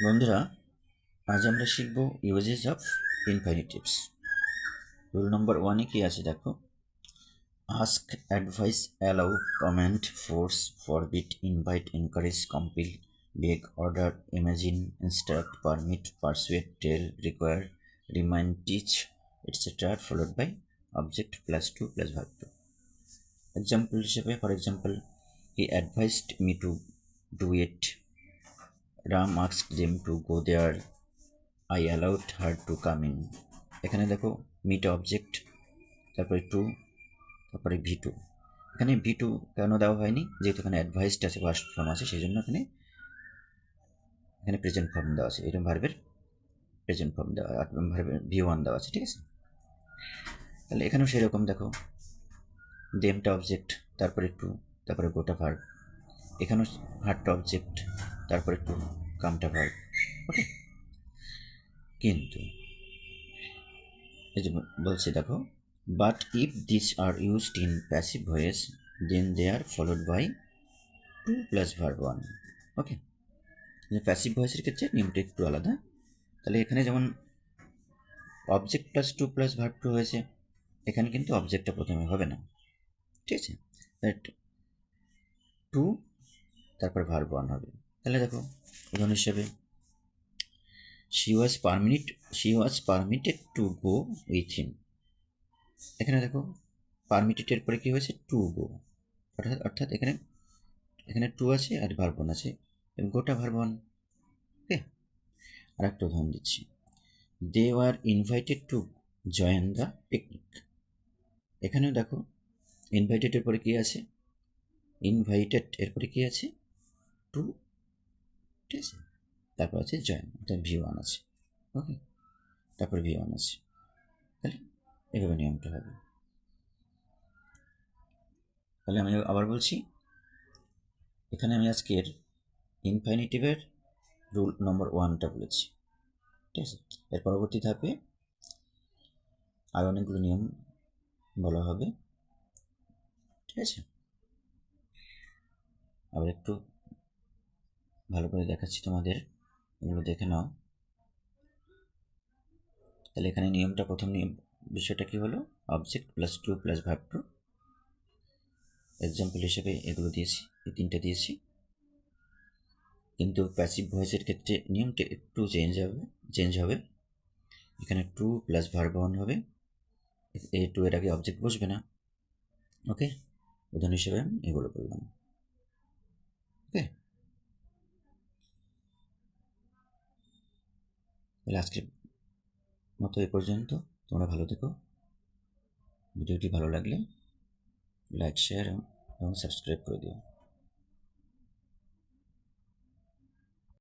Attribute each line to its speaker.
Speaker 1: বন্ধুরা, আজ আমরা শিখব uses of infinitives. Rule number 1-এ কি আছে দেখো। Ask, advice, allow, comment, force, forbid, invite, encourage, compel, beg, order, imagine, instruct, permit, persuade, tell, require, remind, teach, etcetera আর followed by object plus to plus verb two. Example হিসেবে, for example, he advised me to do it, Ram asked them to go there, I allowed her to come in। এখানে দেখো meet object, তারপরে two, তারপরে V two. এখানে V two কেন দেওয়া হয়নি? যেহেতু এখানে অ্যাডভাইসড আছে, পাস্ট ফর্ম আছে, সেই জন্য এখানে প্রেজেন্ট ফর্ম দেওয়া আছে। এরকম ভার্বের প্রেজেন্ট ফর্ম দেওয়া, ভার্বের ভি ওয়ান দেওয়া আছে, ঠিক আছে? তাহলে এখানেও সেরকম দেখো, দেমটা অবজেক্ট, তারপরে টু, তারপরে গোটা ভার্ব। এখানেও হারটা অবজেক্ট, তারপরে টু, কামটা ভার্ব। ওকে, কিন্তু এই যে বলছে দেখো, but if this are used in passive voice then they are followed by to plus verb one. Okay, passive ভয়েসের ক্ষেত্রে নিয়মটা একটু আলাদা। তাহলে এখানে যেমন object plus to plus verb two হয়েছে, এখানে কিন্তু অবজেক্টটা প্রথমে হবে না, ঠিক আছে? টু, তারপর ভার্ব ওয়ান হবে। তাহলে দেখো উদাহরণ হিসেবে, she was permitted to go with him। এখানে দেখো পারমিটেডের পরে কি হয়েছে? To go. অর্থাৎ এখানে টু আছে আর ভার্ব ওয়ান আছে, এবং গোটা ভার্ব ওয়ান। ওকে, আর একটা উদাহরণ দিচ্ছি, they were invited to join the picnic. এখানেও দেখো ইনভাইটেডের পরে কি আছে? ইনভাইটেড এরপরে কি আছে? টু, ঠিক আছে? তারপর আছে জয়েন, অর্থাৎ ভি ওয়ান আছে। ওকে, তারপর ভি ওয়ান আছে। তাহলে এভাবে নিয়মটা হবে। তাহলে আমি আবার বলছি, এখানে আমি আজকের ইনফিনিটিভের রুল নম্বর 1টা বলেছি, ঠিক আছে? এর পরবর্তী ধাপে আরও অনেকগুলো নিয়ম বলা হবে, ঠিক আছে? আবার একটু ভালো করে দেখাচ্ছি তোমাদের, এগুলো দেখে নাও। তাহলে এখানে নিয়মটা, প্রথম নিয়ম বিষয়টা কি হলো? Object plus to plus verb two. Example হিসেবে এগুলো দিয়েছি, এই তিনটে দিয়েছি। কিন্তু প্যাসিভ ভয়েসের ক্ষেত্রে নিয়মটা একটু চেঞ্জ হবে। এখানে টু প্লাস ভার্ব ওয়ান হবে, এই টু এর আগে অবজেক্ট বসবে না। ওকে, উদাহরণ হিসেবে আমি এগুলো করলাম। ওকে, তাহলে আজকের মতো এ পর্যন্ত। তোমরা ভালো থেকো। ভিডিওটি ভালো লাগলে লাইক, শেয়ার এবং সাবস্ক্রাইব করে দিও।